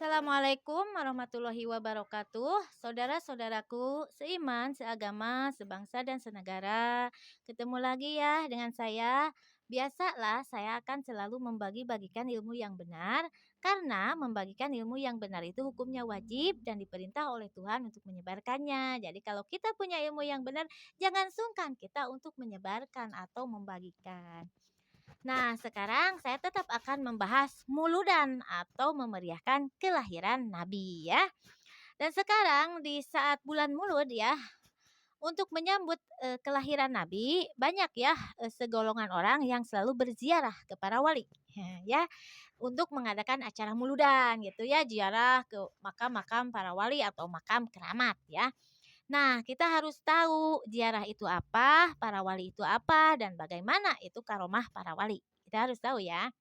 Assalamualaikum warahmatullahi wabarakatuh. Saudara-saudaraku seiman, seagama, sebangsa dan senegara. Ketemu lagi ya dengan saya. Biasalah saya akan selalu membagi-bagikan ilmu yang benar karena membagikan ilmu yang benar itu hukumnya wajib dan diperintah oleh Tuhan untuk menyebarkannya. Jadi kalau kita punya ilmu yang benar, jangan sungkan kita untuk menyebarkan atau membagikan. Nah, sekarang saya tetap akan membahas muludan atau memeriahkan kelahiran Nabi ya. Dan sekarang di saat bulan Mulud ya, untuk menyambut kelahiran Nabi, banyak ya segolongan orang yang selalu berziarah ke para wali. Ya, untuk mengadakan acara muludan gitu ya, ziarah ke makam-makam para wali atau makam keramat ya. Nah, kita harus tahu ziarah itu apa, para wali itu apa, dan bagaimana itu karomah para wali. Kita harus tahu ya.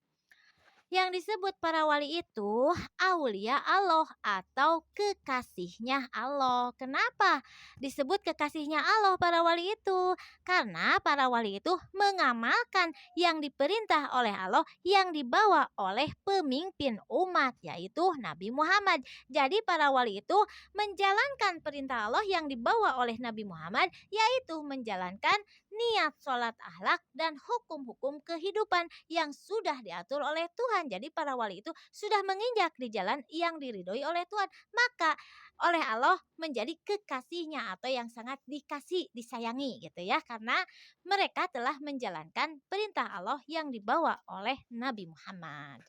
Yang disebut para wali itu aulia Allah atau kekasihnya Allah. Kenapa disebut kekasihnya Allah para wali itu? Karena para wali itu mengamalkan yang diperintah oleh Allah yang dibawa oleh pemimpin umat yaitu Nabi Muhammad. Jadi para wali itu menjalankan perintah Allah yang dibawa oleh Nabi Muhammad yaitu menjalankan niat, sholat, akhlak, dan hukum-hukum kehidupan yang sudah diatur oleh Tuhan. Jadi para wali itu sudah menginjak di jalan yang diridhoi oleh Tuhan. Maka oleh Allah menjadi kekasihnya atau yang sangat dikasih, disayangi gitu ya. Karena mereka telah menjalankan perintah Allah yang dibawa oleh Nabi Muhammad.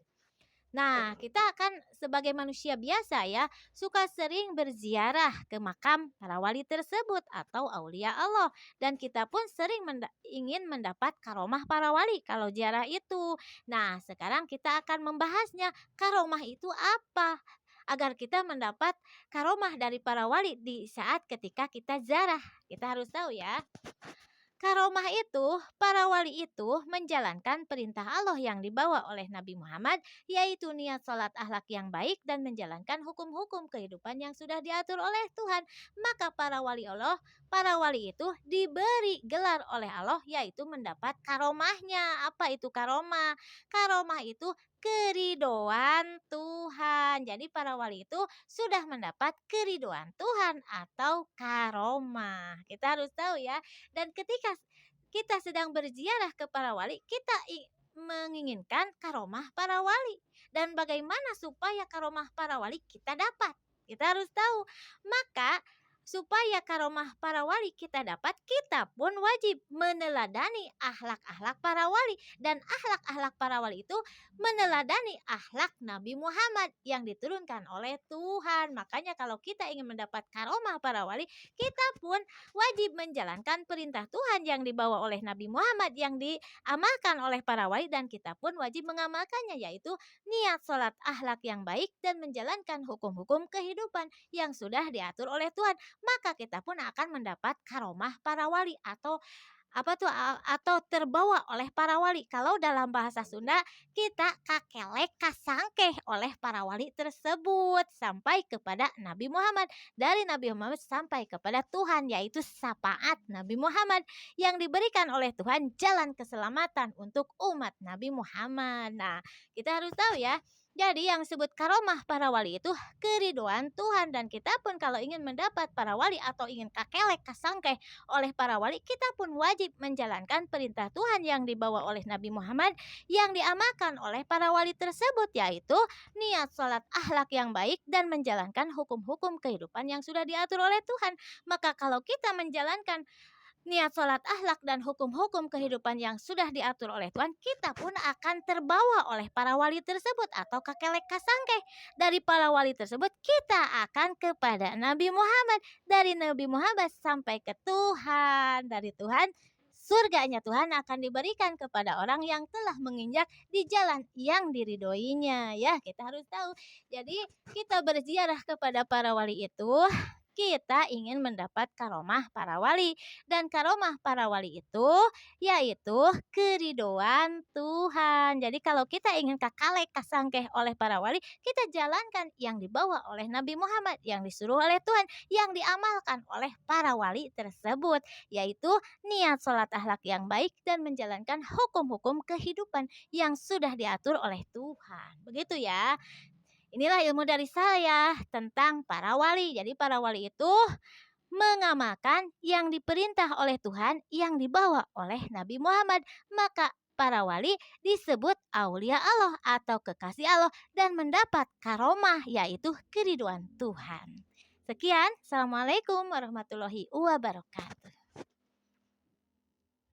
Nah, kita akan sebagai manusia biasa ya, suka sering berziarah ke makam para wali tersebut atau aulia Allah. Dan kita pun sering ingin mendapat karomah para wali kalau ziarah itu. Nah, sekarang kita akan membahasnya. Karomah itu apa? Agar kita mendapat karomah dari para wali di saat ketika kita ziarah. Kita harus tahu ya. Karomah itu, para wali itu menjalankan perintah Allah yang dibawa oleh Nabi Muhammad, yaitu niat sholat akhlak yang baik dan menjalankan hukum-hukum kehidupan yang sudah diatur oleh Tuhan. Maka para wali itu diberi gelar oleh Allah, yaitu mendapat karomahnya. Apa itu karomah? Karomah itu keridoan Tuhan. Jadi para wali itu sudah mendapat keridoan Tuhan atau karomah. Kita harus tahu ya. Dan ketika kita sedang berziarah ke para wali, kita menginginkan karomah para wali. Dan bagaimana supaya karomah para wali kita dapat? Kita harus tahu. Maka supaya karomah para wali kita dapat, kita pun wajib meneladani akhlak-akhlak para wali. Dan akhlak-akhlak para wali itu meneladani akhlak Nabi Muhammad yang diturunkan oleh Tuhan. Makanya kalau kita ingin mendapat karomah para wali, kita pun wajib menjalankan perintah Tuhan yang dibawa oleh Nabi Muhammad yang diamalkan oleh para wali, dan kita pun wajib mengamalkannya, yaitu niat sholat akhlak yang baik dan menjalankan hukum-hukum kehidupan yang sudah diatur oleh Tuhan. Maka kita pun akan mendapat karomah para wali atau atau terbawa oleh para wali. Kalau dalam bahasa Sunda kita kakelek kasangkeh oleh para wali tersebut sampai kepada Nabi Muhammad. Dari Nabi Muhammad sampai kepada Tuhan, yaitu syafaat Nabi Muhammad yang diberikan oleh Tuhan, jalan keselamatan untuk umat Nabi Muhammad. Nah, kita harus tahu ya. Jadi yang disebut karomah para wali itu keridoan Tuhan, dan kita pun kalau ingin mendapat para wali atau ingin kakelek kasangkeh oleh para wali, kita pun wajib menjalankan perintah Tuhan yang dibawa oleh Nabi Muhammad yang diamalkan oleh para wali tersebut, yaitu niat sholat akhlak yang baik dan menjalankan hukum-hukum kehidupan yang sudah diatur oleh Tuhan. Maka kalau kita menjalankan niat sholat akhlak dan hukum-hukum kehidupan yang sudah diatur oleh Tuhan, kita pun akan terbawa oleh para wali tersebut atau kakelek kasangkeh. Dari para wali tersebut kita akan kepada Nabi Muhammad. Dari Nabi Muhammad sampai ke Tuhan. Dari Tuhan, surganya Tuhan akan diberikan kepada orang yang telah menginjak di jalan yang diridhoinya. Ya, kita harus tahu. Jadi kita berziarah kepada para wali itu, kita ingin mendapat karomah para wali. Dan karomah para wali itu yaitu keridoan Tuhan. Jadi kalau kita ingin kakalek kasangkeh oleh para wali, kita jalankan yang dibawa oleh Nabi Muhammad, yang disuruh oleh Tuhan, yang diamalkan oleh para wali tersebut, yaitu niat sholat akhlak yang baik dan menjalankan hukum-hukum kehidupan yang sudah diatur oleh Tuhan. Begitu ya. Inilah ilmu dari saya tentang para wali. Jadi para wali itu mengamalkan yang diperintah oleh Tuhan yang dibawa oleh Nabi Muhammad. Maka para wali disebut aulia Allah atau kekasih Allah dan mendapat karomah yaitu keriduan Tuhan. Sekian, Assalamualaikum warahmatullahi wabarakatuh.